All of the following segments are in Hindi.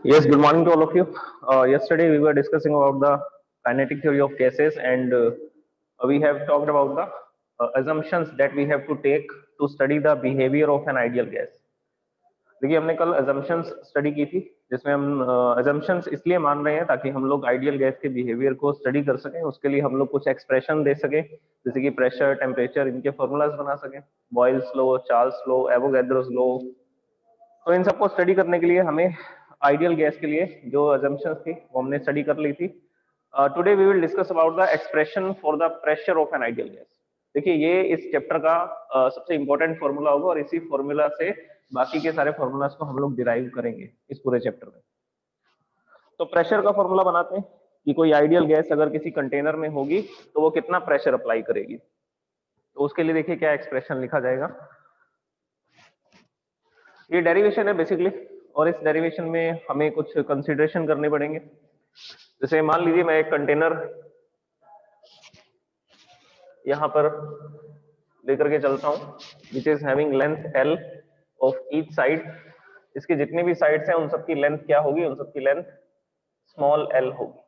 Yes, good morning to all of you. Yesterday we were discussing about the kinetic theory of gases, and we have talked about the assumptions that we have to take to study the behavior of an ideal gas. देखिए हमने कल assumptions स्टडी की थी, जिसमें हम assumptions इसलिए मान रहे हैं ताकि हम लोग आइडियल गैस के बिहेवियर को स्टडी कर सकें। उसके लिए हम लोग कुछ एक्सप्रेशन दे सकें, जैसे कि प्रेशर, टेम्परेचर, इनके फॉर्मूलाज बना सकें, Boyle's law, Charles law, Avogadro's law. तो इन सबको स्टडी करने के लिए हमें आइडियल गैस के लिए जो assumptions थी वो हमने स्टडी कर ली थी। Today we will discuss about the expression for the pressure of an ideal gas. देखिए ये इस चैप्टर का सबसे इंपॉर्टेंट फॉर्मूला होगा और इसी फॉर्मूला से बाकी के सारे फॉर्मूलाज को हम लोग डिराइव करेंगे इस पूरे चैप्टर में। तो प्रेशर का फॉर्मूला बनाते हैं कि कोई आइडियल गैस अगर किसी कंटेनर में होगी तो वो कितना प्रेशर अप्लाई करेगी। तो उसके लिए देखिए क्या एक्सप्रेशन लिखा जाएगा। ये डेरिवेशन है बेसिकली, और इस डेरिवेशन में हमें कुछ कंसीडरेशन करने पड़ेंगे। जैसे मान लीजिए मैं एक कंटेनर यहां पर लेकर के चलता हूं, which is having length L of each side. इसके जितने भी साइड्स हैं उन सबकी लेंथ क्या होगी, उन सबकी लेंथ स्मॉल l होगी।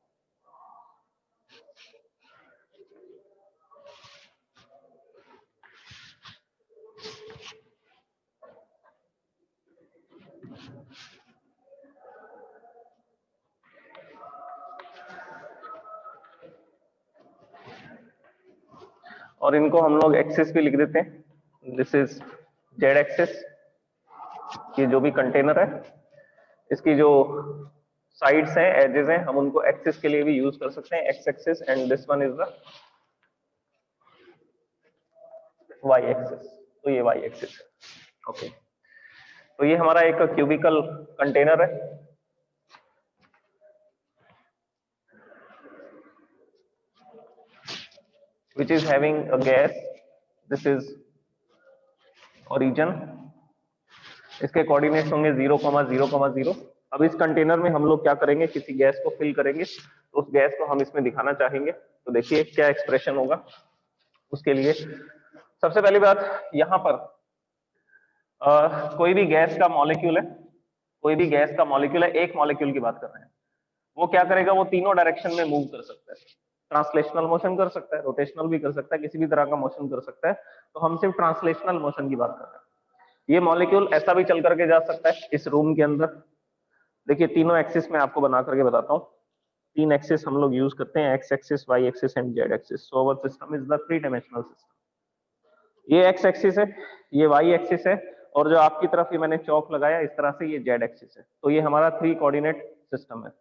और इनको हम लोग एक्सिस भी लिख देते हैं। This is Z axis. ये जो भी कंटेनर है इसकी जो साइड्स हैं, एजेस हैं, हम उनको एक्सिस के लिए भी यूज कर सकते हैं, x axis, and this one is the y axis. तो ये वाई एक्सिस है। ओके, तो ये हमारा एक क्यूबिकल कंटेनर है। which is having a gas. This is origin. इसके कोऑर्डिनेट्स होंगे 0,0,0। अब इस कंटेनर में हम लोग क्या करेंगे, किसी गैस को फिल करेंगे, तो उस गैस को हम इसमें दिखाना चाहेंगे। तो देखिए क्या एक्सप्रेशन होगा उसके लिए। सबसे पहली बात, यहाँ पर कोई भी गैस का मॉलिक्यूल है, कोई भी गैस का मॉलिक्यूल है, एक मॉलिक्यूल की बात कर रहे हैं, वो क्या करेगा, वो तीनों डायरेक्शन में मूव कर सकता है। ट्रांसलेशनल मोशन कर सकता है, रोटेशनल भी कर सकता है, किसी भी तरह का मोशन कर सकता है। तो हम सिर्फ ट्रांसलेशनल मोशन की बात कर रहे हैं। ये मॉलिक्यूल ऐसा भी चल करके जा सकता है इस रूम के अंदर। देखिए तीनों एक्सिस में आपको बना करके बताता हूँ। तीन एक्सिस हम लोग यूज करते हैं, x axis, y axis and z axis. So our system is the 3 dimensional system. ये एक्स एक्सिस है, ये वाई एक्सिस है, और जो आपकी तरफ ये मैंने चौक लगाया इस तरह से, ये जेड एक्सिस है। तो ये हमारा 3 कोऑर्डिनेट सिस्टम है।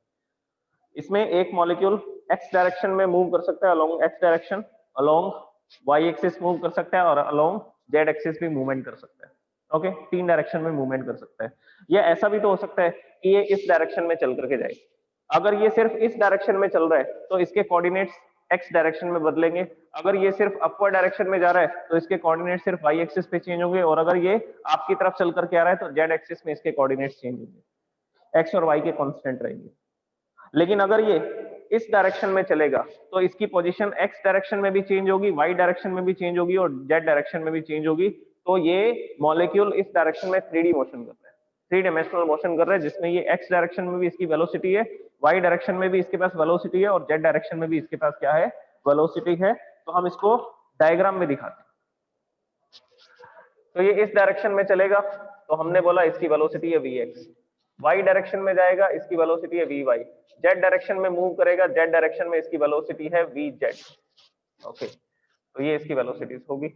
इसमें एक मॉलिक्यूल एक्स डायरेक्शन में मूव कर सकता है, along x direction, along y axis move कर सकता है, और अलोंग जेड एक्सिस भी मूवमेंट कर सकता है। ओके, 3 डायरेक्शन में मूवमेंट कर सकता है। या ऐसा भी तो हो सकता है कि ये इस डायरेक्शन में चल करके जाए। अगर ये सिर्फ इस डायरेक्शन में चल रहा है तो इसके कोऑर्डिनेट्स एक्स डायरेक्शन में बदलेंगे। अगर ये सिर्फ अपवर्ड डायरेक्शन में जा रहा है तो इसके कोऑर्डिनेट सिर्फ वाई एक्सिस पे चेंज होंगे, और अगर ये आपकी तरफ चल करके आ रहा है तो जेड एक्सिस में इसके कोऑर्डिनेट्स चेंज होंगे, एक्स और वाई के कांस्टेंट रहेंगे। लेकिन अगर ये इस डायरेक्शन में चलेगा तो इसकी पोजीशन एक्स डायरेक्शन में भी चेंज होगी, वाई डायरेक्शन में भी चेंज होगी, और जेड डायरेक्शन में भी चेंज होगी। तो ये मॉलिक्यूल इस डायरेक्शन में 3D मोशन कर रहा है, 3 डायमेंशनल मोशन कर रहा है, जिसमें ये एक्स डायरेक्शन में भी इसकी वेलोसिटी है, वाई डायरेक्शन में भी इसके पास वेलोसिटी है, और जेड डायरेक्शन में भी इसके पास क्या है, वेलोसिटी है। तो हम इसको डायग्राम में दिखाते हैं। तो ये इस डायरेक्शन में चलेगा तो हमने बोला इसकी वेलोसिटी है vx। वाई डायरेक्शन में जाएगा, इसकी वेलोसिटी है vy। जेड डायरेक्शन में मूव करेगा, जेड डायरेक्शन में इसकी वेलोसिटी है vz। ओके, तो ये इसकी वेलोसिटीज होगी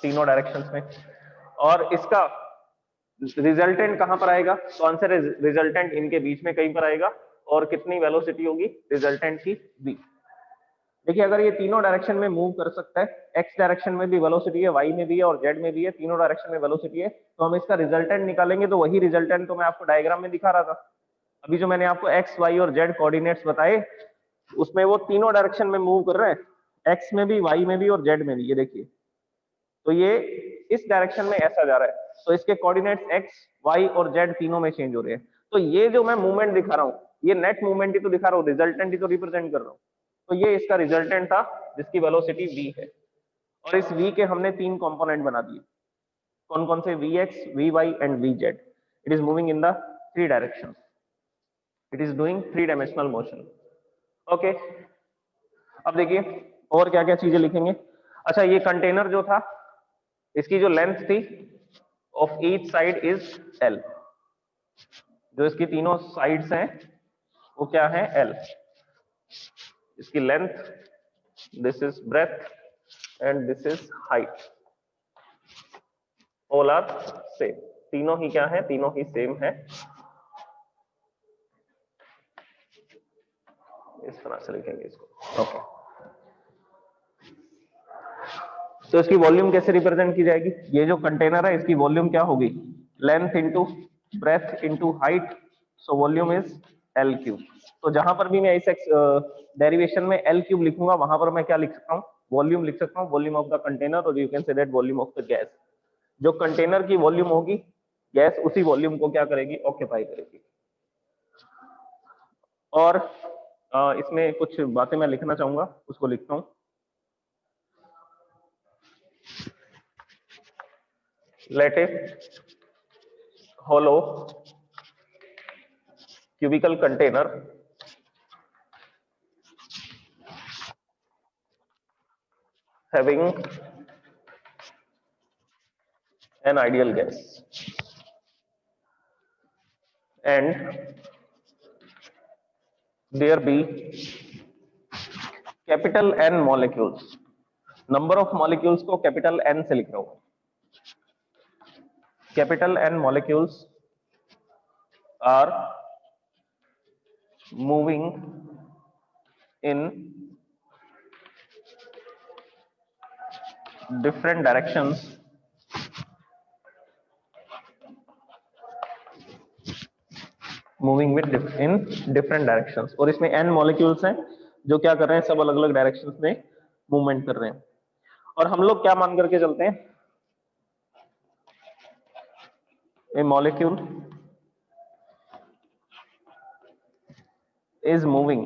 तीनों डायरेक्शंस में। और इसका रिजल्टेंट कहां पर आएगा, तो आंसर है रिजल्टेंट इनके बीच में कहीं पर आएगा। और कितनी वेलोसिटी होगी रिजल्टेंट की, v। देखिए अगर ये तीनों डायरेक्शन में मूव कर सकता है, एक्स डायरेक्शन में भी वेलोसिटी है, वाई में भी है, और जेड में भी है, तीनों डायरेक्शन में वेलोसिटी है, तो हम इसका रिजल्टेंट निकालेंगे। तो वही रिजल्टेंट तो मैं आपको डायग्राम में दिखा रहा था अभी, जो मैंने आपको एक्स, वाई और जेड कोऑर्डिनेट्स बताए, उसमें वो तीनों डायरेक्शन में मूव कर रहा है, एक्स में भी, वाई में भी और जेड में भी। ये देखिए, तो ये इस डायरेक्शन में ऐसा जा रहा है, तो इसके कोऑर्डिनेट्स एक्स, वाई और जेड तीनों में चेंज हो रहे हैं। तो ये जो मैं मूवमेंट दिखा रहा हूँ, ये नेट मूवमेंट ही तो दिखा रहा हूँ, रिजल्टेंट ही तो रिप्रेजेंट कर रहा हूँ। तो ये इसका रिजल्टेंट था जिसकी वेलोसिटी v है। और इस v के हमने 3 कंपोनेंट बना दिए। कौन कौन से, Vx, Vy and Vz. It is moving in the 3 direction. It is doing 3 dimensional motion. Okay, अब देखिए और क्या क्या चीजें लिखेंगे. अच्छा, ये कंटेनर जो था, इसकी जो लेंथ थी of each side is L. जो इसकी तीनों साइड्स हैं वो क्या है, L. इसकी length, this is breadth and this is height. All are same. तीनों ही क्या है, तीनों ही सेम है. इस तरह से लिखेंगे इसको. ओके, तो इसकी वॉल्यूम कैसे रिप्रेजेंट की जाएगी. ये जो कंटेनर है इसकी वॉल्यूम क्या होगी, length into breadth into height. So volume is L cube. तो जहां पर भी मैं इस डेरिवेशन में L क्यूब लिखूंगा वहां पर मैं क्या लिख सकता हूँ, वॉल्यूम लिख सकता हूँ, वॉल्यूम ऑफ द कंटेनर. और you can say that volume of the gas. जो कंटेनर की वॉल्यूम होगी, गैस उसी वॉल्यूम को क्या करेगी, ऑक्यूपाई करेगी. और इसमें कुछ बातें मैं लिखना चाहूंगा, उसको लिखता हूं. Let a hollow cubical container having an ideal gas and there be capital N molecules. Number of molecules को कैपिटल N से लिख रहा हूं. Capital N molecules are moving in different directions moving with in different directions. और इसमें N मॉलिक्यूल्स हैं जो क्या कर रहे हैं, सब अलग अलग डायरेक्शंस में मूवमेंट कर रहे हैं. और हम लोग क्या मान करके चलते हैं, a molecule is moving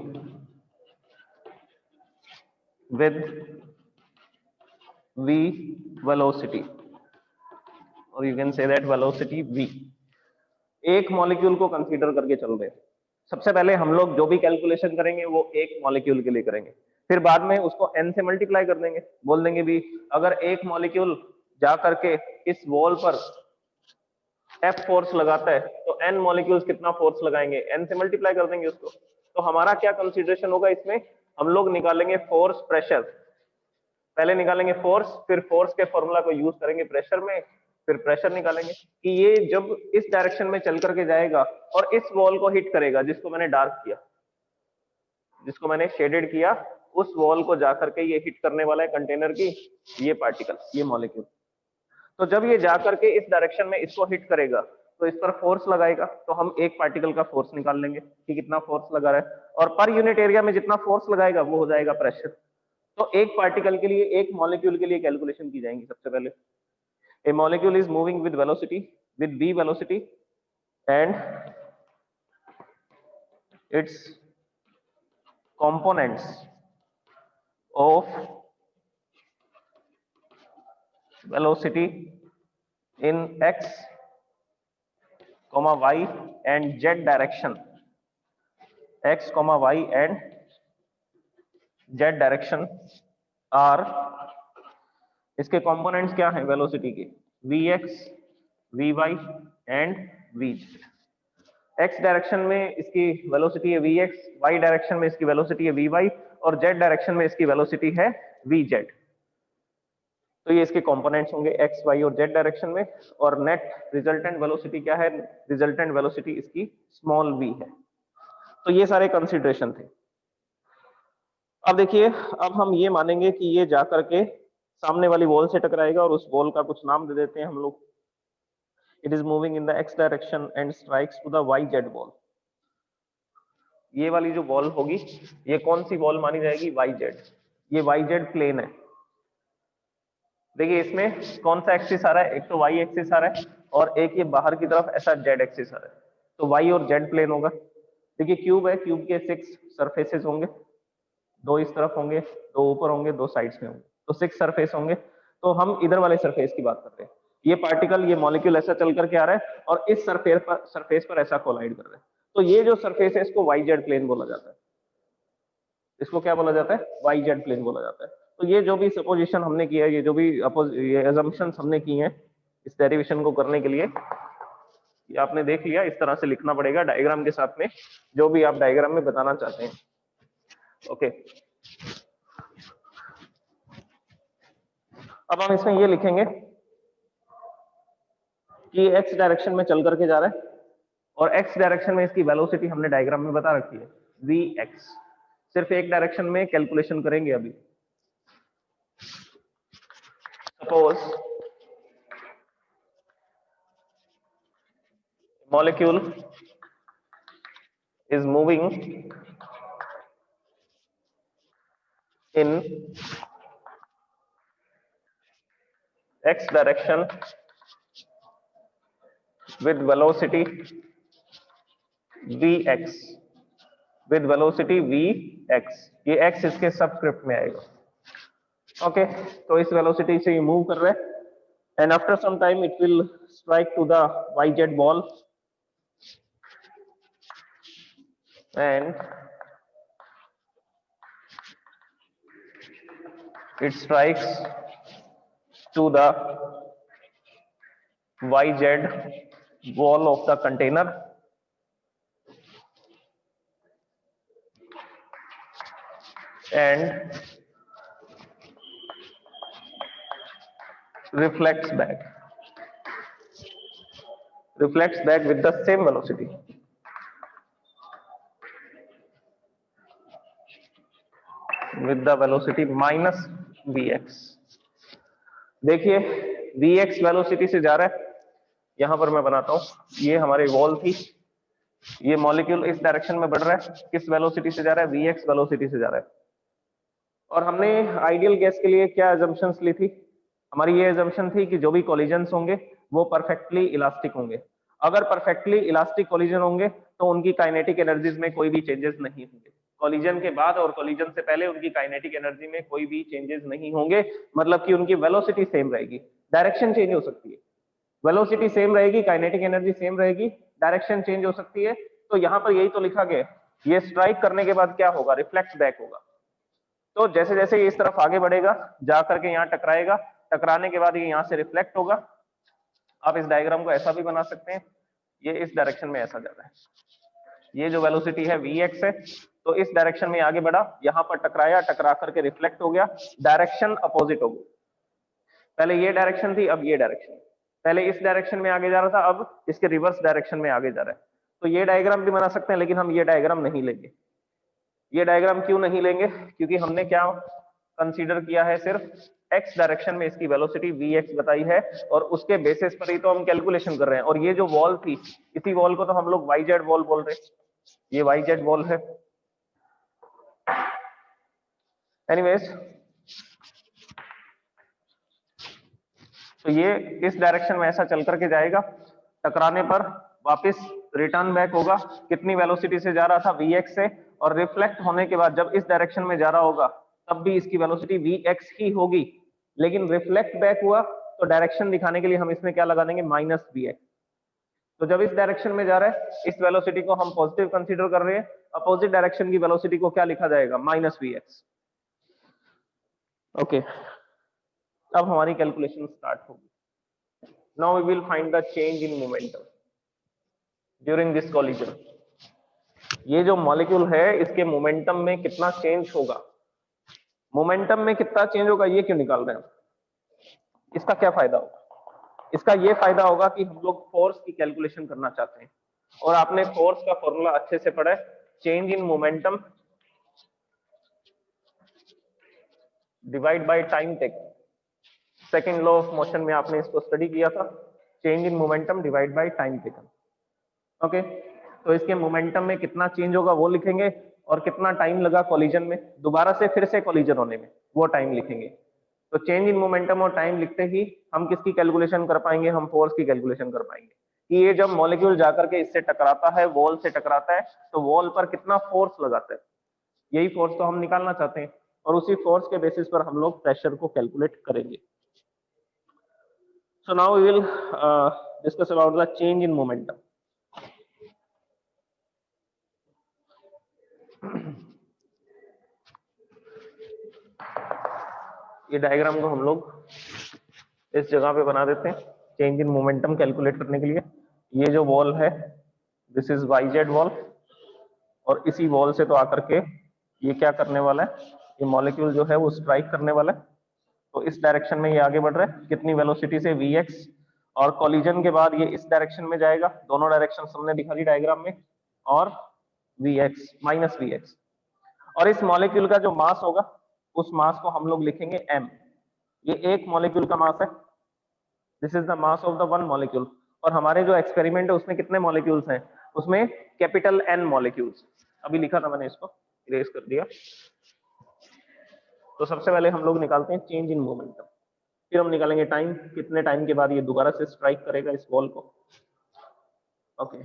with v velocity, और you can say that velocity v. एक मॉलिक्यूल को कंसीडर करके चल रहे हैं. सबसे पहले हम लोग जो भी कैलकुलेशन करेंगे वो एक मॉलिक्यूल के लिए करेंगे, फिर बाद में उसको n से मल्टीप्लाई कर देंगे. बोल देंगे भी अगर एक मॉलिक्यूल जा करके इस वॉल पर F फोर्स लगाता है तो n मॉलिक्यूल्स कितना फोर्स लगाएंगे, n से मल्टीप्लाई कर देंगे उसको. तो हमारा क्या कंसीडरेशन होगा इसमें, हम लोग निकालेंगे फोर्स प्रेशर. पहले निकालेंगे फोर्स, फिर फोर्स के फॉर्मूला को यूज करेंगे प्रेशर में, फिर प्रेशर निकालेंगे कि ये जब इस डायरेक्शन में चल करके जाएगा और इस वॉल को हिट करेगा, जिसको मैंने डार्क किया, जिसको मैंने शेडेड किया, उस वॉल को जाकर के ये हिट करने वाला है कंटेनर की ये पार्टिकल, ये मॉलिक्यूल. तो जब ये जाकर के इस डायरेक्शन में इसको हिट करेगा तो इस पर फोर्स लगाएगा. तो हम एक पार्टिकल का फोर्स निकाल लेंगे कि कितना फोर्स लगा रहा है, और पर यूनिट एरिया में जितना फोर्स लगाएगा वो हो जाएगा प्रेशर. तो एक पार्टिकल के लिए, एक मॉलिक्यूल के लिए कैलकुलेशन की जाएंगी. सबसे पहले a molecule is moving with velocity, with v velocity, and its components of velocity in x, y and z direction, x, y and z direction are, इसके कंपोनेंट्स क्या हैं वेलोसिटी के, vx, vy and vz. x direction में इसकी वेलोसिटी है vx, y डायरेक्शन में इसकी वेलोसिटी है vy और z डायरेक्शन में इसकी वेलोसिटी है vz. तो ये इसके कंपोनेंट्स होंगे x, y और z डायरेक्शन में. और नेट रिजल्टेंट वेलोसिटी क्या है, रिजल्टेंट वेलोसिटी इसकी स्मॉल v है. तो ये सारे कंसीडरेशन थे. अब देखिए, अब हम ये मानेंगे कि ये जाकर के सामने वाली वॉल से टकराएगा और उस वॉल का कुछ नाम दे देते हैं हम लोग. It is moving in the x direction and strikes to the yz wall. ये वाली जो वॉल होगी ये कौन सी वॉल मानी जाएगी, yz. ये yz प्लेन है. देखिए इसमें कौन सा एक्सिस आ रहा है, एक तो y एक्सिस आ रहा है और एक ये बाहर की तरफ ऐसा z एक्सिस आ रहा है. तो y और z प्लेन होगा. देखिए क्यूब है, क्यूब के 6 सरफेसेस होंगे, 2 इस तरफ होंगे, 2 ऊपर होंगे, 2 साइड्स में होंगे, तो 6 सरफेस होंगे. तो हम इधर वाले सरफेस की बात करते हैं. ये पार्टिकल, ये मॉलिक्यूल ऐसा चल करके आ रहा है और इस सरफेस पर ऐसा कोलाइड कर रहा है। तो ये जो सरफेस है इसको वाई जेड प्लेन बोला जाता है। इसको क्या बोला जाता है? वाई जेड प्लेन बोला जाता है। तो ये जो भी सपोजिशन हमने किया है, ये जो भी ये अजम्पशंस हमने की हैं इस डेरिवेशन को करने के लिए, ये आपने देख लिया। इस तरह से लिखना पड़ेगा डायग्राम के साथ में, जो भी आप डायग्राम में बताना चाहते हैं। ओके, अब हम इसमें ये लिखेंगे कि एक्स डायरेक्शन में चल करके जा रहा है और एक्स डायरेक्शन में इसकी वेलोसिटी हमने डायग्राम में बता रखी है, वी एक्स। सिर्फ एक डायरेक्शन में कैलकुलेशन करेंगे अभी। Suppose molecule is moving in x direction with velocity vx, with velocity vx, ये x इसके सबस्क्रिप्ट में आएगा। ओके, तो इस वेलोसिटी से ये मूव कर रहा है and after some time it will strike to the y z wall and it strikes to the YZ wall of the container and reflects back with the same velocity. With the velocity minus vx। देखिए vx वेलोसिटी से जा रहा है, यहां पर मैं बनाता हूं, ये हमारी वॉल थी, ये मॉलिक्यूल इस डायरेक्शन में बढ़ रहा है, किस वेलोसिटी से जा रहा है? vx वेलोसिटी से जा रहा है। और हमने आइडियल गैस के लिए क्या अजम्पशंस ली थी? हमारी ये अजम्पशन थी कि जो भी कोलिजन्स होंगे वो परफेक्टली इलास्टिक होंगे। अगर परफेक्टली इलास्टिक कोलिजन होंगे तो उनकी काइनेटिक एनर्जीज में कोई भी चेंजेस नहीं होंगे। कोलिजन के बाद और कोलिजन से पहले उनकी काइनेटिक एनर्जी में कोई भी चेंजेस नहीं होंगे, मतलब कि उनकी वेलोसिटी सेम रहेगी, डायरेक्शन चेंज हो सकती है, वेलोसिटी सेम रहेगी, काइनेटिक एनर्जी सेम रहेगी, डायरेक्शन चेंज हो सकती है। तो यहाँ पर यही तो लिखा गया, ये स्ट्राइक करने के बाद क्या होगा? रिफ्लेक्ट बैक होगा। तो जैसे जैसे ये इस तरफ आगे बढ़ेगा, जा करके यहाँ टकराएगा, टकराने के बाद ये यहाँ से रिफ्लेक्ट होगा। आप इस डायग्राम को ऐसा भी बना सकते हैं, ये इस डायरेक्शन में ऐसा जा रहा है, ये जो वेलोसिटी है vx है, तो इस डायरेक्शन में आगे बढ़ा, यहाँ पर टकराया, टकरा करके रिफ्लेक्ट हो गया, डायरेक्शन अपोजिट हो गई। पहले ये डायरेक्शन थी, अब ये डायरेक्शन, पहले इस डायरेक्शन में आगे जा रहा था, अब इसके रिवर्स डायरेक्शन में आगे जा रहा है। तो ये डायग्राम भी बना सकते हैं, लेकिन हम ये डायग्राम नहीं लेंगे। ये डायग्राम क्यों नहीं लेंगे? क्योंकि हमने क्या कंसीडर किया है, सिर्फ x डायरेक्शन में इसकी वेलोसिटी vx बताई है और उसके बेसिस पर ही तो हम कैलकुलेशन कर रहे हैं। और ये जो वॉल थी, इसी वॉल को तो हम लोग yz वॉल बोल रहे हैं, ये yz वॉल है। एनीवेज, तो ये इस डायरेक्शन में ऐसा चल करके जाएगा, टकराने पर वापस रिटर्न बैक होगा, कितनी वेलोसिटी से जा रहा था? vx से, और रिफ्लेक्ट होने के बाद जब इस डायरेक्शन में जा रहा होगा तब भी इसकी वेलोसिटी vx ही होगी, लेकिन रिफ्लेक्ट बैक हुआ तो डायरेक्शन दिखाने के लिए हम इसमें क्या लगा देंगे? Minus vx। तो जब इस डायरेक्शन में जा रहा है, इस वेलोसिटी को हम पॉजिटिव कंसीडर कर रहे हैं, अपोजिट डायरेक्शन की वेलोसिटी को क्या लिखा जाएगा? Minus vx। ओके, अब हमारी कैलकुलेशन स्टार्ट होगी। Now we will find the change in momentum during this collision. ये जो मॉलिक्यूल है इसके मोमेंटम में कितना चेंज होगा, मोमेंटम में कितना चेंज होगा, ये क्यों निकाल रहे हैं? इसका क्या फायदा होगा? इसका ये फायदा होगा कि हम लोग फोर्स की कैलकुलेशन करना चाहते हैं और आपने फोर्स का फॉर्मूला अच्छे से पढ़ा है, change in momentum divide by time taken. Second law of motion में आपने इसको स्टडी किया था, change in momentum divide by time taken. Okay, तो इसके मोमेंटम में कितना चेंज होगा वो लिखेंगे और कितना टाइम लगा कोलिजन में, दोबारा से फिर से कोलिजन होने में, वो टाइम लिखेंगे। तो चेंज इन मोमेंटम और टाइम लिखते ही हम किसकी कैलकुलेशन कर पाएंगे? हम फोर्स की कैलकुलेशन कर पाएंगे कि ये जब मॉलिक्यूल जाकर के इससे टकराता है, वॉल से टकराता है, तो वॉल पर कितना फोर्स लगाता है, यही फोर्स तो हम निकालना चाहते हैं और उसी फोर्स के बेसिस पर हम लोग प्रेशर को कैलकुलेट करेंगे। So now we will discuss about the change in momentum. ये डायग्राम को हम लोग इस जगह पे बना देते हैं चेंज इन मोमेंटम कैलकुलेट करने के लिए। ये जो वॉल है दिस इज YZ वॉल, और इसी वॉल से तो आकर के ये क्या करने वाला है, ये मॉलिक्यूल जो है वो स्ट्राइक करने वाला है। तो इस डायरेक्शन में ये आगे बढ़ रहा है कितनी वेलोसिटी से, Vx, और कॉलिजन के बाद ये इस डायरेक्शन में जाएगा, दोनों डायरेक्शन हमने दिखा दी डायग्राम में, और Vx माइनस Vx। और इस मॉलिक्यूल का जो मास होगा उस मास को हम लोग लिखेंगे m। ये एक मॉलिक्यूल का मास है, this is the mass of the one molecule. और हमारे जो एक्सपेरिमेंट है उसमें कितने मॉलिक्यूल्स हैं, उसमें कैपिटल N मॉलिक्यूल्स। अभी लिखा था मैंने, इसको इरेज कर दिया। तो सबसे पहले हम लोग निकालते हैं चेंज इन मोमेंटम, फिर हम निकालेंगे टाइम, कितने टाइम के बाद ये दोबारा से स्ट्राइक करेगा इस बॉल को। Okay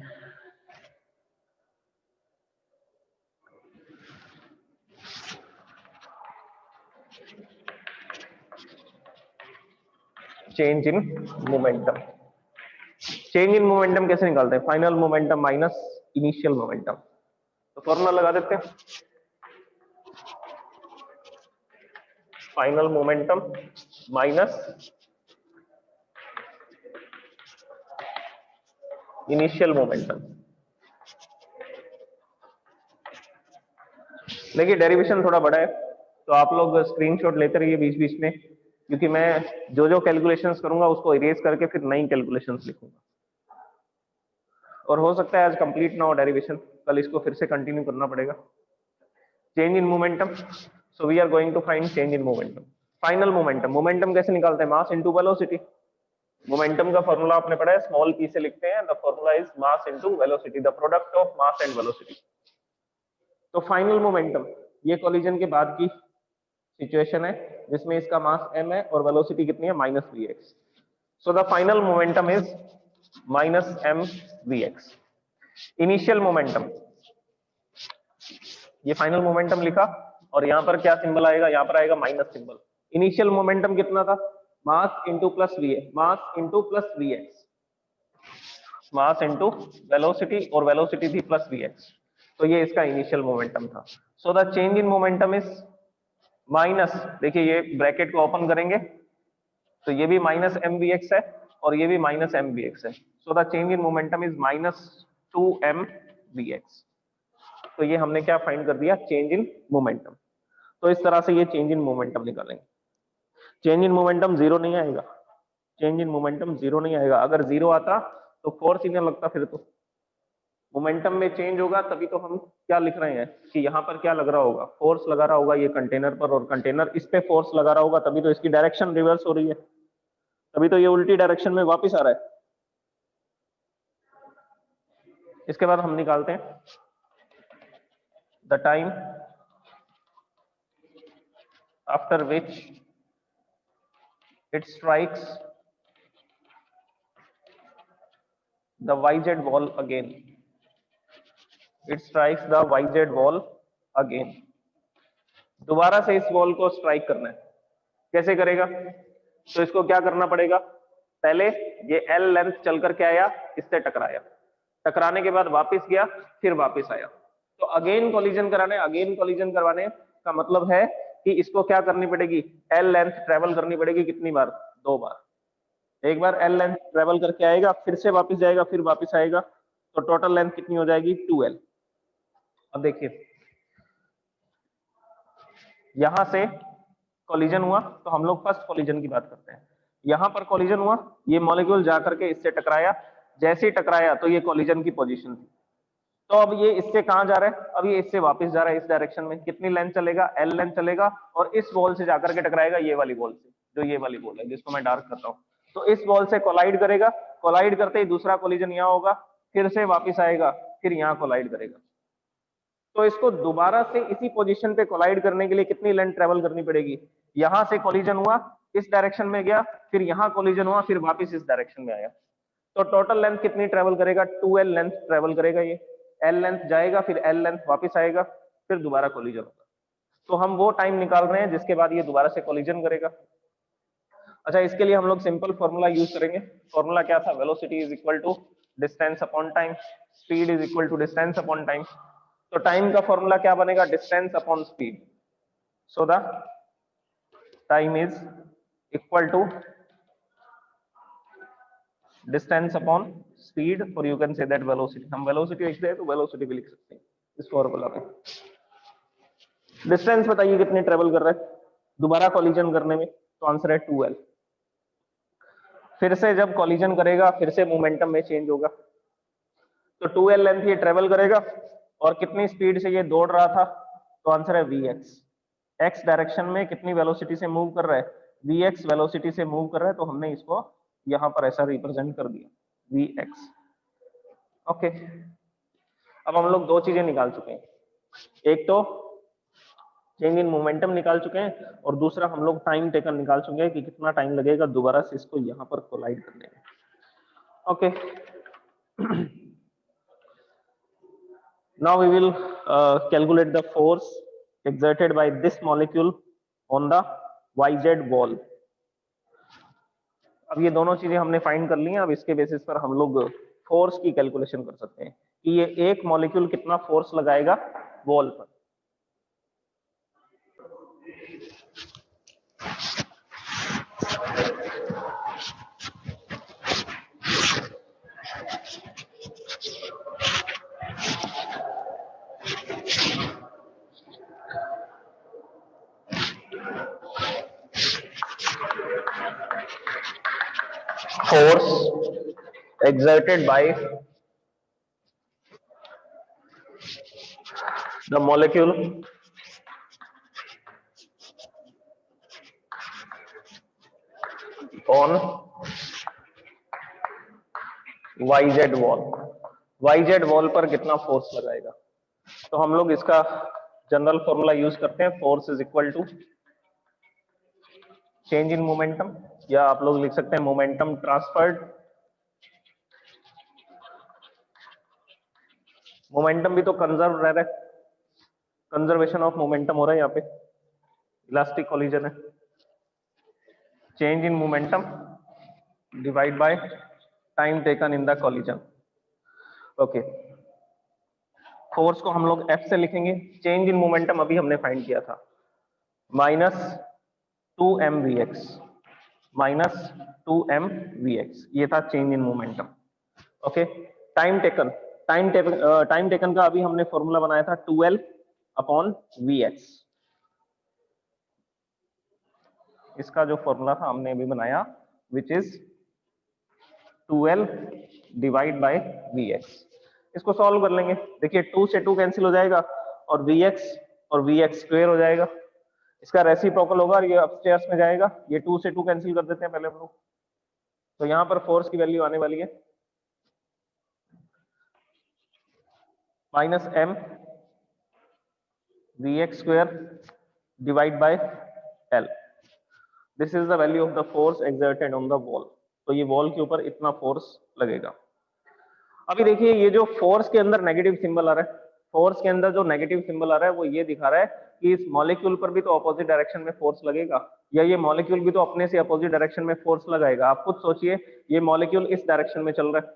change in momentum. Change in momentum कैसे निकालते हैं, final momentum minus initial momentum. तो फॉर्मूला लगा देते हैं, final momentum minus initial momentum. देखिए डेरिवेशन थोड़ा बड़ा है तो आप लोग स्क्रीनशॉट लेते रहिए बीच बीच में, क्योंकि मैं जो जो कैलकुलेशंस करूंगा उसको इरेज करके फिर नई कैलकुलेशंस लिखूंगा। और हो सकता है आज कंप्लीट ना हो डेरिवेशन, कल इसको फिर से कंटिन्यू करना पड़ेगा। Change in momentum, so we are going to find change in momentum. Final momentum, momentum कैसे निकालते हैं, मास इनटू वेलोसिटी। मोमेंटम का फॉर्मूला आपने पढ़ा है, स्मॉल p से लिखते हैं, the formula is mass into velocity, the product of mass and velocity. तो फाइनल मोमेंटम ये कॉलिजन के बाद की सिचुएशन है जिसमें इसका मास m है और वेलोसिटी कितनी है, minus Vx। So the final momentum is minus m Vx। Initial momentum, ये फाइनल मोमेंटम लिखा और यहां पर क्या सिंबल आएगा, यहां पर आएगा माइनस सिंबल। इनिशियल मोमेंटम कितना था, mass into plus Vx, mass into plus Vx, mass into velocity, और वेलोसिटी थी प्लस Vx। तो ये इसका इनिशियल मोमेंटम था। So the change in momentum is minus, देखिए ये ब्रैकेट को ओपन करेंगे तो ये भी माइनस mvx है और ये भी माइनस mvx है। So the change in momentum is minus 2mvx। तो ये हमने क्या फाइंड कर दिया, चेंज इन मोमेंटम। तो इस तरह से ये चेंज इन मोमेंटम निकालेंगे। चेंज इन मोमेंटम जीरो नहीं आएगा, चेंज इन मोमेंटम जीरो नहीं आएगा। अगर जीरो आता तो फोर्स ही नहीं लगता, फिर तो मोमेंटम में चेंज होगा तभी तो हम क्या लिख रहे हैं कि यहाँ पर क्या लग रहा होगा, फोर्स लगा रहा होगा ये कंटेनर पर, और कंटेनर इस पे फोर्स लगा रहा होगा तभी तो इसकी डायरेक्शन रिवर्स हो रही है, तभी तो ये उल्टी डायरेक्शन में वापस आ रहा है। इसके बाद हम निकालते हैं the time after which it strikes the YZ wall again, it strikes the YZ wall again। दोबारा से इस वॉल को स्ट्राइक करना है, कैसे करेगा, तो इसको क्या करना पड़ेगा, पहले ये L लेंथ चल करके आया, इससे टकराया, टकराने के बाद वापस गया, फिर वापस आया। तो अगेन कोलिजन कराने, अगेन कोलिजन करवाने का मतलब है कि इसको क्या करनी पड़ेगी, L लेंथ ट्रेवल करनी पड़ेगी, कितनी बार, दो बार। एक बार L लेंथ ट्रेवल करके आएगा, फिर से वापस जाएगा, फिर वापस आएगा, तो टोटल लेंथ कितनी हो जाएगी, 2L। अब देखिए यहां से कोलिजन हुआ तो हम लोग फर्स्ट कोलिजन की बात करते हैं। यहां पर कोलिजन हुआ, ये मॉलिक्यूल जाकर के इससे टकराया, जैसे ही टकराया तो ये कोलिजन की पोजीशन थी। तो अब ये इससे कहां जा रहा है, अब ये इससे वापस जा रहा है इस डायरेक्शन में, कितनी लेंथ चलेगा, L लेंथ चलेगा, और इस वॉल से जाकर के टकराएगा ये वाली वॉल से, जो ये वाली वॉल है जिसको मैं डार्क कर रहा हूं। तो इस वॉल से कोलाइड करेगा, कोलाइड करते ही दूसरा कोलिजन यहाँ होगा, फिर से वापस आएगा, फिर यहाँ कोलाइड करेगा। तो इसको दोबारा से इसी पोजीशन पे कोलाइड करने के लिए कितनी लेंथ ट्रेवल करनी पड़ेगी, यहां से कोलिजन हुआ, इस डायरेक्शन में गया, फिर यहां कोलिजन हुआ, फिर वापस इस डायरेक्शन में आया। तो टोटल लेंथ कितनी ट्रेवल करेगा, 2L लेंथ ट्रेवल करेगा ये। L लेंथ जाएगा, फिर L लेंथ वापस आएगा, फिर दोबारा कोलिजन होगा। तो हम वो टाइम निकाल रहे हैं जिसके बाद ये दोबारा से कोलिजन करेगा। अच्छा, इसके लिए हम लोग सिंपल फॉर्मूला यूज करेंगे। फॉर्मूला क्या था? Velocity is equal to distance upon time, speed is equal to distance upon time. तो टाइम का फॉर्मूला क्या बनेगा? Distance upon speed. So the time is equal to distance upon speed, और you can say that velocity. हम वेलोसिटी लिखते हैं तो वेलोसिटी भी लिख सकते हैं इस फॉर्मूला में। डिस्टेंस बताइए कितनी ट्रेवल कर रहा है दोबारा कॉलिजन करने में? तो आंसर है 2l। फिर से जब कॉलिजन करेगा फिर से मोमेंटम में चेंज होगा, तो 2l लेंथ ये ट्रेवल करेगा, और कितनी स्पीड से ये दौड़ रहा था? तो आंसर है vx। x डायरेक्शन में कितनी वेलोसिटी से मूव कर रहा है? vx वेलोसिटी से मूव कर रहा है, तो हमने इसको यहां पर ऐसा रिप्रेजेंट कर दिया vx। ओके, अब हम लोग दो चीजें निकाल चुके हैं, एक तो चेंज इन मोमेंटम निकाल चुके हैं, और दूसरा हम लोग टाइम टेकन निकाल चुके हैं कि कितना टाइम लगेगा दोबारा से इसको यहां पर कोलाइड करने में। Okay, now we will calculate the force exerted by this molecule on the yz wall। अब ये दोनों चीजें हमने फाइंड कर ली हैं। अब इसके बेसिस पर हम लोग फोर्स की कैलकुलेशन कर सकते हैं कि ये एक मॉलिक्यूल कितना फोर्स लगाएगा वॉल पर। Force exerted by the molecule on YZ wall। YZ wall पर कितना फोर्स लगाएगा? तो हम लोग इसका जनरल फॉर्मूला यूज करते हैं, force is equal to change in momentum, या आप लोग लिख सकते हैं मोमेंटम ट्रांसफर्ड। मोमेंटम भी तो कंजर्व रह रहा है, कंजर्वेशन ऑफ मोमेंटम हो रहा है यहाँ पे, इलास्टिक कॉलिजन है। Change in momentum divide by time taken in the collision. Okay, force को हम लोग F से लिखेंगे। चेंज इन मोमेंटम अभी हमने फाइंड किया था, -2mvx, -2mvx, ये था change in momentum. Okay, time taken, time taken का अभी हमने फॉर्मूला बनाया था 2l अपॉन vx। इसका जो फॉर्मूला था हमने अभी बनाया, which is 2l divide by vx। इसको सॉल्व कर लेंगे। देखिए 2 से 2 कैंसिल हो जाएगा, और vx स्क्वायर हो जाएगा। इसका रेसिप्रोकल होगा और ये अपस्टेयर्स में जाएगा। ये 2 से 2 कैंसिल कर देते हैं पहले हम लोग। तो यहाँ पर फोर्स की वैल्यू आने वाली है -m vx square divide by l। This is the value of the force exerted on the wall. तो ये वॉल के ऊपर इतना फोर्स लगेगा। अभी देखिए ये जो फोर्स के अंदर नेगेटिव सिंबल आ रहा है, फोर्स के अंदर जो नेगेटिव सिंबल आ रहा है वो ये दिखा रहा है कि इस मॉलिक्यूल पर भी तो अपोजिट डायरेक्शन में फोर्स लगेगा, या ये मॉलिक्यूल भी तो अपने से अपोजिट डायरेक्शन में फोर्स लगाएगा। आप खुद सोचिए, ये मॉलिक्यूल इस डायरेक्शन में चल रहा है,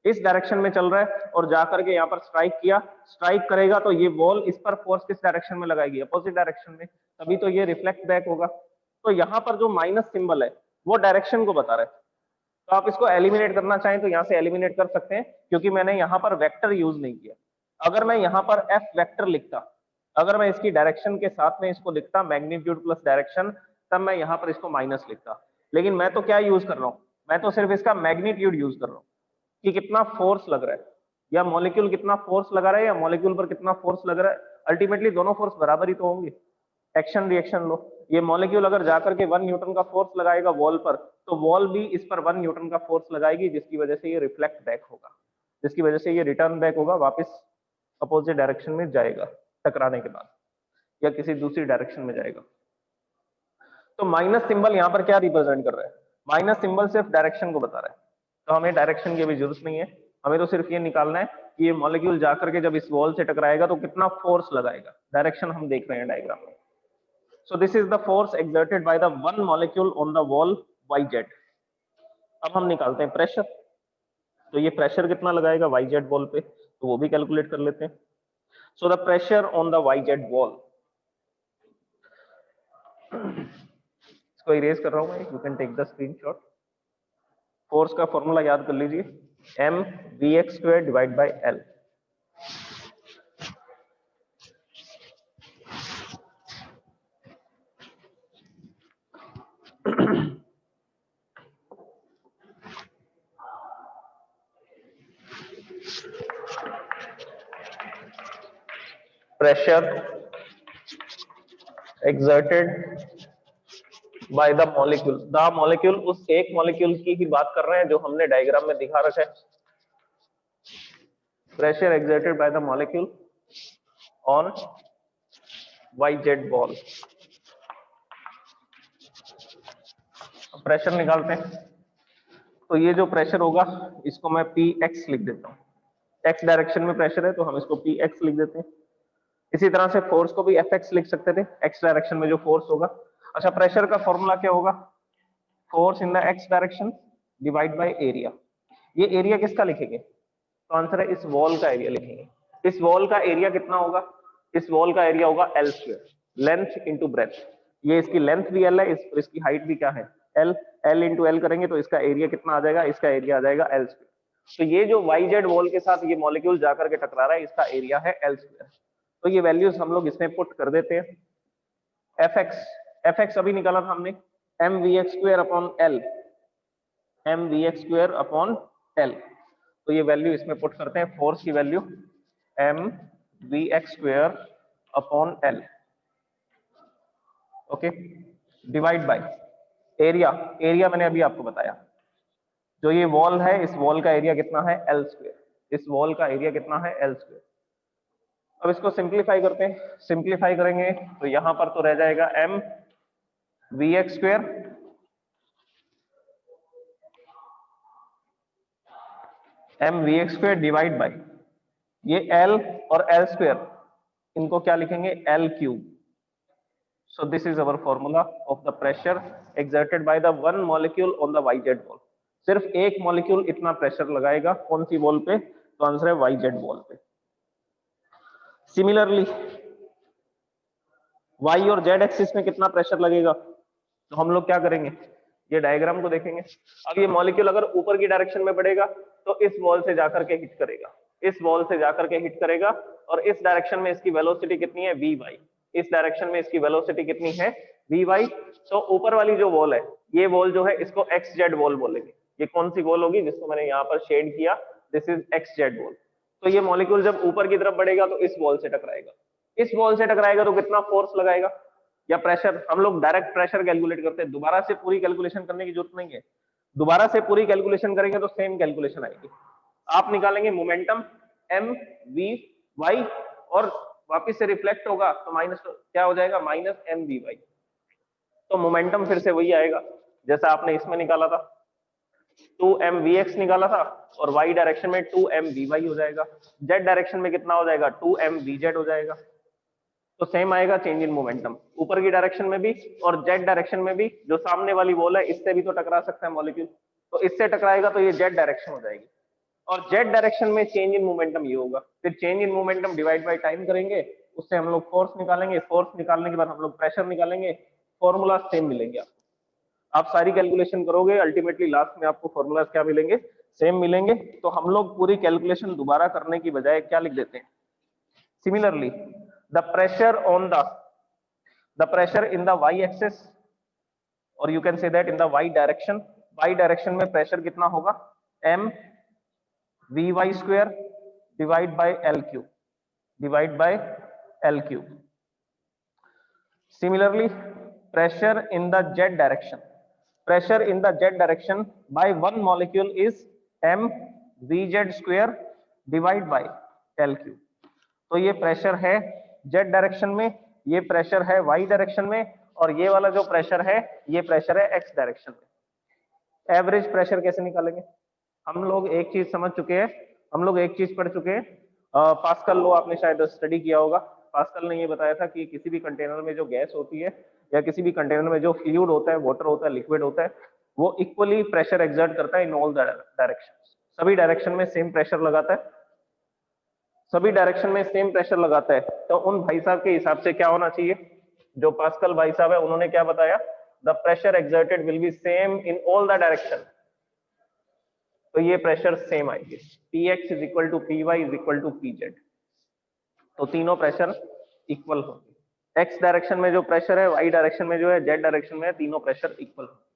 इस डायरेक्शन में चल रहा है, और जाकर के यहाँ पर स्ट्राइक किया, स्ट्राइक करेगा तो ये वॉल इस पर फोर्स किस डायरेक्शन में लगाएगी? अपोजिट डायरेक्शन में, तभी तो ये रिफ्लेक्ट बैक होगा। तो यहाँ पर जो माइनस सिंबल है वो डायरेक्शन को बता रहा है। तो आप इसको एलिमिनेट करना चाहें तो यहाँ से एलिमिनेट कर सकते हैं, क्योंकि मैंने यहाँ पर वेक्टर यूज नहीं किया। अगर मैं यहाँ पर एफ वेक्टर लिखता, अगर मैं इसकी डायरेक्शन के साथ में इसको लिखता मैग्नीट्यूड प्लस डायरेक्शन, तब मैं यहाँ पर इसको माइनस लिखता। लेकिन मैं तो क्या यूज कर रहा हूँ? मैं तो सिर्फ इसका मैग्नीट्यूड यूज कर रहा हूँ कि कितना फोर्स लग रहा है, या मॉलिक्यूल कितना फोर्स लगा रहा है, या मॉलिक्यूल पर कितना फोर्स लग रहा है। अल्टीमेटली दोनों फोर्स बराबर ही तो होंगे। एक्शन रिएक्शन लो, ये मॉलिक्यूल अगर जाकर के 1 न्यूटन का फोर्स लगाएगा वॉल पर, तो वॉल भी इस पर 1 न्यूटन का फोर्स लगाएगी, जिसकी वजह से ये रिफ्लेक्ट बैक होगा, जिसकी वजह से ये रिटर्न बैक होगा, वापस अपोजिट डायरेक्शन में जाएगा टकराने के बाद, या किसी दूसरी डायरेक्शन में जाएगा। तो माइनस सिंबल यहाँ पर क्या रिप्रेजेंट कर रहा है? माइनस सिंबल सिर्फ डायरेक्शन को बता रहा है। तो हमें डायरेक्शन की भी जरूरत नहीं है, हमें तो सिर्फ ये निकालना है कि ये मॉलिक्यूल जाकर के जब इस वॉल से टकराएगा तो कितना फोर्स लगाएगा। डायरेक्शन हम देख रहे हैं डायग्राम में। So this is the force exerted by the one molecule on the wall y z. अब हम निकालते हैं प्रेशर, तो ये प्रेशर कितना लगाएगा वाई जेड वॉल पे, तो वो भी कैलकुलेट कर लेते हैं। So the pressure on the y z wall, इसको इरेज कर रहा हूं मैं, you can take the screenshot. Force का फॉर्मूला याद कर लीजिए, m v x square divide by l. Pressure exerted by the molecule, the molecule, उस एक मॉलिक्यूल की ही बात कर रहे हैं जो हमने डायग्राम में दिखा रखा है। Pressure exerted by the molecule on YZ ball। Pressure निकालते हैं, तो ये जो प्रेशर होगा इसको मैं Px लिख देता हूँ। x डायरेक्शन में प्रेशर है तो हम इसको Px लिख देते हैं। इसी तरह से फोर्स को भी Fx लिख सकते थे, x डायरेक्शन में जो फोर्स होगा। अच्छा, प्रेशर का फॉर्मूला क्या होगा, force in the x direction divide by area. ये एरिया किसका लिखेंगे, तो आंसर है इस वॉल का एरिया लिखेंगे। इस वॉल का एरिया कितना होगा, इस वॉल का एरिया होगा L square, length into breadth. ये इसकी लेंथ भी L है, इसकी हाइट भी क्या है L, L इंटू L करेंगे तो इसका एरिया कितना आ जाएगा, इसका एरिया आ जाएगा L स्क्वायर। तो ये जो YZ वॉल के साथ ये मॉलिक्यूल जाकर के टकरा रहा है, इसका एरिया है L स्क्वायर। तो ये वैल्यूज हम लोग इसमें पुट कर देते हैं। Fx अभी निकाला था हमने, mvx square upon L, mvx square upon L। तो ये वैल्यू इसमें पुट करते हैं, फोर्स की value mvx square upon L, okay, divide by area. Area मैंने अभी आपको बताया, जो ये वॉल है इस वॉल का एरिया कितना है L स्क्वायर, इस वॉल का एरिया कितना है L स्क्वायर। अब इसको सिंप्लीफाई करते हैं, सिंप्लीफाई करेंगे तो यहां पर तो रह जाएगा m vx square mvx square divide bye ये L और L स्क्वायर, इनको क्या लिखेंगे L cube. So this is our formula of the pressure exerted by the one molecule on the YZ wall. सिर्फ एक मॉलिक्यूल इतना प्रेशर लगाएगा, कौन सी वॉल पे, तो आंसर है YZ वॉल पे। सिमिलरली Y और Z एक्सिस में कितना प्रेशर लगेगा, तो हम लोग क्या करेंगे, ये डायग्राम को देखेंगे। अब ये मॉलिक्यूल अगर ऊपर की डायरेक्शन में बढ़ेगा तो इस वॉल से जाकर के हिट करेगा, इस वॉल से जाकर के हिट करेगा, और इस डायरेक्शन में इसकी वेलोसिटी कितनी है Vy, इस डायरेक्शन में इसकी वेलोसिटी कितनी है Vy। तो ऊपर वाली जो वॉल है, ये वॉल जो है इसको XZ वॉल बोलेंगे। ये कौन सी वॉल होगी जिसको मैंने यहाँ पर शेड किया, दिस इज XZ वॉल। तो ये मॉलिक्यूल जब ऊपर की तरफ बढ़ेगा तो इस वॉल से टकराएगा, इस वॉल से टकराएगा तो कितना फोर्स लगाएगा, या प्रेशर, हम लोग डायरेक्ट प्रेशर कैलकुलेट करते हैं, दोबारा से पूरी कैलकुलेशन करने की जरूरत नहीं है। दोबारा से पूरी कैलकुलेशन करेंगे तो सेम कैलकुलेशन आएगी। आप निकालेंगे मोमेंटम एम वी वाई और वापिस से रिफ्लेक्ट होगा तो माइनस क्या हो जाएगा, माइनस एम वी वाई। तो मोमेंटम फिर से वही आएगा जैसा आपने इसमें निकाला था, 2mvx निकाला था, और y डायरेक्शन में 2mvy हो जाएगा, z डायरेक्शन में कितना हो जाएगा 2mvz हो जाएगा। तो सेम आएगा चेंज इन मोमेंटम, ऊपर की डायरेक्शन में भी और z डायरेक्शन में भी। जो सामने वाली वॉल है इससे भी तो टकरा सकता है मॉलिक्यूल, तो इससे टकराएगा तो ये z डायरेक्शन हो जाएगी, और z डायरेक्शन में चेंज इन मोमेंटम ये होगा। फिर change in momentum divide by time करेंगे, उससे हम लोग फोर्स निकालेंगे, फोर्स निकालने के बाद हम लोग प्रेशर निकालेंगे, फॉर्मूला सेम मिलेंगे। आप सारी कैलकुलेशन करोगे, अल्टीमेटली लास्ट में आपको फॉर्मूला क्या मिलेंगे, सेम मिलेंगे। तो हम लोग पूरी कैलकुलेशन दोबारा करने की बजाय क्या लिख देते हैं, similarly the pressure on the pressure in the y axis, और you can say that in the y direction. y direction में प्रेशर कितना होगा, m vy square divide by l cube, divide by l cube. Similarly pressure in the z direction, pressure in the z direction by one molecule is m vz square divide by l cube। तो ये प्रेशर है z डायरेक्शन में, ये प्रेशर है y डायरेक्शन में, और ये वाला जो प्रेशर है ये प्रेशर है x डायरेक्शन में। एवरेज प्रेशर कैसे निकालेंगे, हम लोग एक चीज समझ चुके हैं, हम लोग एक चीज पढ़ चुके हैं, पास्कल लॉ आपने शायद स्टडी किया होगा। पास्कल ने ये बताया था कि किसी भी कंटेनर में जो गैस होती है या किसी भी कंटेनर में जो फ्लूइड होता है, वाटर होता है, लिक्विड होता है, वो इक्वली प्रेशर एक्सर्ट करता है इन ऑल डायरेक्शन, सभी डायरेक्शन में सेम प्रेशर लगाता है, सभी डायरेक्शन में सेम प्रेशर लगाता है। तो उन भाई साहब के हिसाब से क्या होना चाहिए, जो पास्कल भाई साहब है उन्होंने क्या बताया, the pressure exerted will be same in all the direction. तो ये प्रेशर सेम आएंगे, Px is equal to Py is equal to Pz। तो तीनों प्रेशर इक्वल होंगे। x डायरेक्शन में जो प्रेशर है, y डायरेक्शन में जो है, z डायरेक्शन में है, तीनों प्रेशर इक्वल होंगे।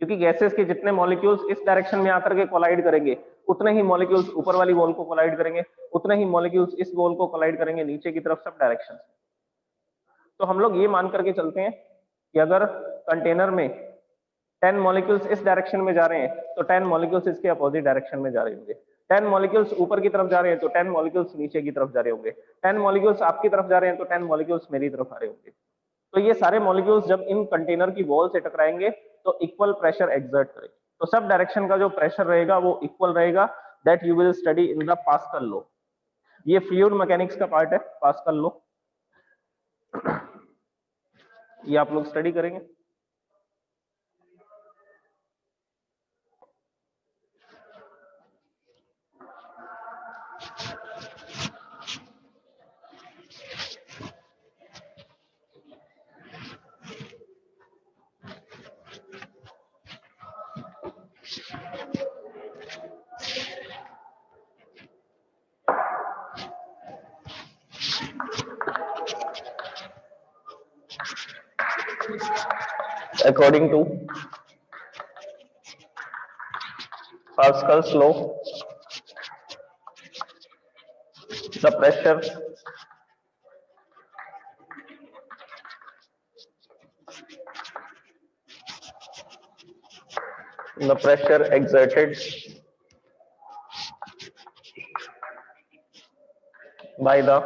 क्योंकि गैसेस के जितने मॉलिक्यूल्स इस डायरेक्शन में आकर के कोलाइड करेंगे, उतने ही मॉलिक्यूल्स ऊपर वाली वॉल को कोलाइड करेंगे, उतने ही मॉलिक्यूल्स इस वॉल को कोलाइड करेंगे नीचे की तरफ, सब डायरेक्शन। तो हम लोग ये मान करके चलते हैं कि अगर कंटेनर में 10 मॉलिक्यूल्स इस डायरेक्शन में जा रहे हैं तो 10 मॉलिक्यूल्स इसके अपोजिट डायरेक्शन में जा रहे होंगे, 10 मॉलिक्यूल्स ऊपर की तरफ जा रहे हैं तो 10 मॉलिक्यूल्स नीचे की तरफ जा रहे होंगे, 10 मॉलिक्यूल्स आपकी तरफ जा रहे हैं तो 10 मॉलिक्यूल्स मेरी तरफ आ रहे होंगे। तो ये सारे मॉलिक्यूल्स जब इन कंटेनर की वॉल से टकराएंगे तो इक्वल प्रेशर एक्सर्ट करेंगे। तो सब डायरेक्शन का जो प्रेशर रहेगा वो इक्वल रहेगा। That you will study in the pascal law. ये फ्लूइड मैकेनिक्स का पार्ट है, पास्कल लॉ, ये आप लोग स्टडी करेंगे। According to Pascal's law, the pressure exerted by the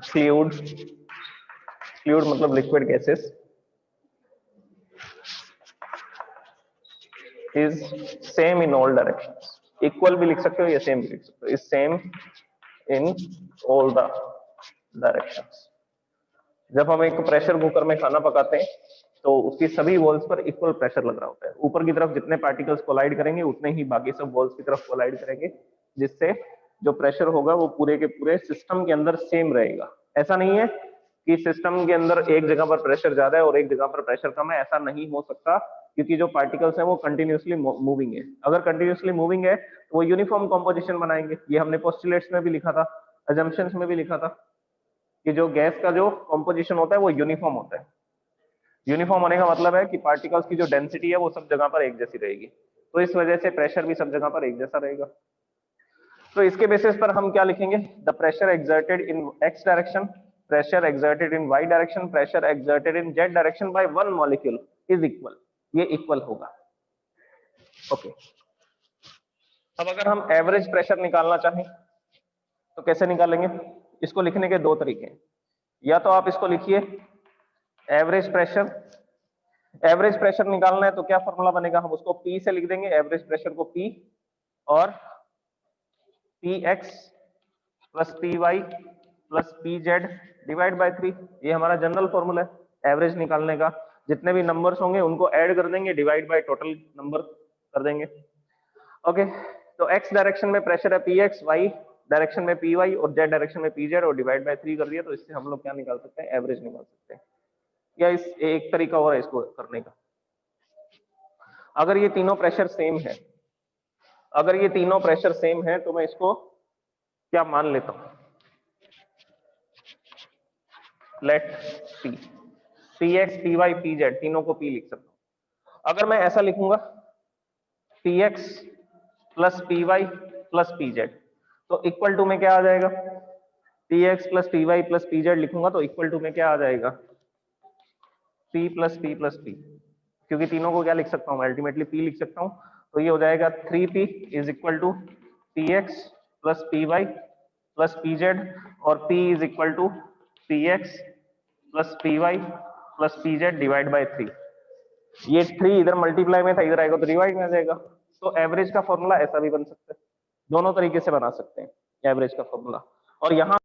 fluid मतलब liquid gases is same in all directions। Equal भी लिख सकते हो या सेम भी लिख सकते हो, is same in all the directions। जब हम एक प्रेशर कुकर में खाना पकाते हैं तो उसकी सभी वॉल्स पर इक्वल प्रेशर लग रहा होता है। ऊपर की तरफ जितने पार्टिकल्स कोलाइड करेंगे उतने ही बाकी सब वॉल्स की तरफ कोलाइड करेंगे, जिससे जो प्रेशर होगा वो पूरे के पूरे सिस्टम के अंदर सेम रहेगा। ऐसा नहीं है कि सिस्टम के अंदर एक जगह पर प्रेशर ज्यादा है और एक जगह पर प्रेशर कम है, ऐसा नहीं हो सकता, क्योंकि जो पार्टिकल्स हैं वो कंटिन्यूअसली मूविंग है। अगर कंटिन्यूअसली मूविंग है तो वो यूनिफॉर्म कॉम्पोजिशन बनाएंगे। ये हमने पोस्टुलेट्स में भी लिखा था, अजम्पशंस में भी लिखा था कि जो गैस का जो कॉम्पोजिशन होता है वो यूनिफॉर्म होता है। यूनिफॉर्म होने का मतलब है कि पार्टिकल्स की जो डेंसिटी है वो सब जगह पर एक जैसी रहेगी, तो इस वजह से प्रेशर भी सब जगह पर एक जैसा रहेगा। तो इसके बेसिस पर हम क्या लिखेंगे, the pressure exerted in x direction, pressure exerted in y direction, pressure exerted in z direction by one molecule is equal. ये इक्वल होगा। ओके, अब अगर हम एवरेज प्रेशर निकालना चाहें तो कैसे निकालेंगे? इसको लिखने के दो तरीके हैं। या तो आप इसको लिखिए एवरेज प्रेशर, एवरेज प्रेशर निकालना है तो क्या फॉर्मूला बनेगा, हम उसको P से लिख देंगे, एवरेज प्रेशर को P और Px plus Py plus Pz divide by 3। ये हमारा जनरल फॉर्मूला है एवरेज निकालने का। जितने भी नंबर्स होंगे उनको ऐड कर देंगे, डिवाइड बाय टोटल नंबर कर देंगे। ओके, तो x डायरेक्शन में प्रेशर है Px, y डायरेक्शन में Py और z डायरेक्शन में Pz और डिवाइड बाय 3 कर दिया। तो इससे हम लोग क्या निकाल सकते हैं, एवरेज निकाल सकते हैं। या इस एक तरीका और है इसको करने का, अगर ये तीनों प्रेशर सेम है, अगर ये तीनों प्रेशर सेम है तो मैं इसको क्या मान लेता हूं, late P, Px, Py, Pz तीनों को P लिख सकता हूं। अगर मैं ऐसा लिखूंगा Px plus Py plus Pz तो इक्वल टू में क्या आ जाएगा, Px plus Py plus Pz लिखूंगा तो इक्वल टू में क्या आ जाएगा, P plus P plus P, क्योंकि तीनों को क्या लिख सकता हूं, अल्टीमेटली P लिख सकता हूं। तो ये हो जाएगा 3P is equal to Px plus Py plus Pz और P is equal to Px plus Py plus Pz divide by 3। ये 3 इधर मल्टीप्लाई में था, इधर आएगा तो डिवाइड में आ जाएगा। तो एवरेज का फॉर्मूला ऐसा भी बन सकता है, दोनों तरीके से बना सकते हैं एवरेज का फॉर्मूला। और यहाँ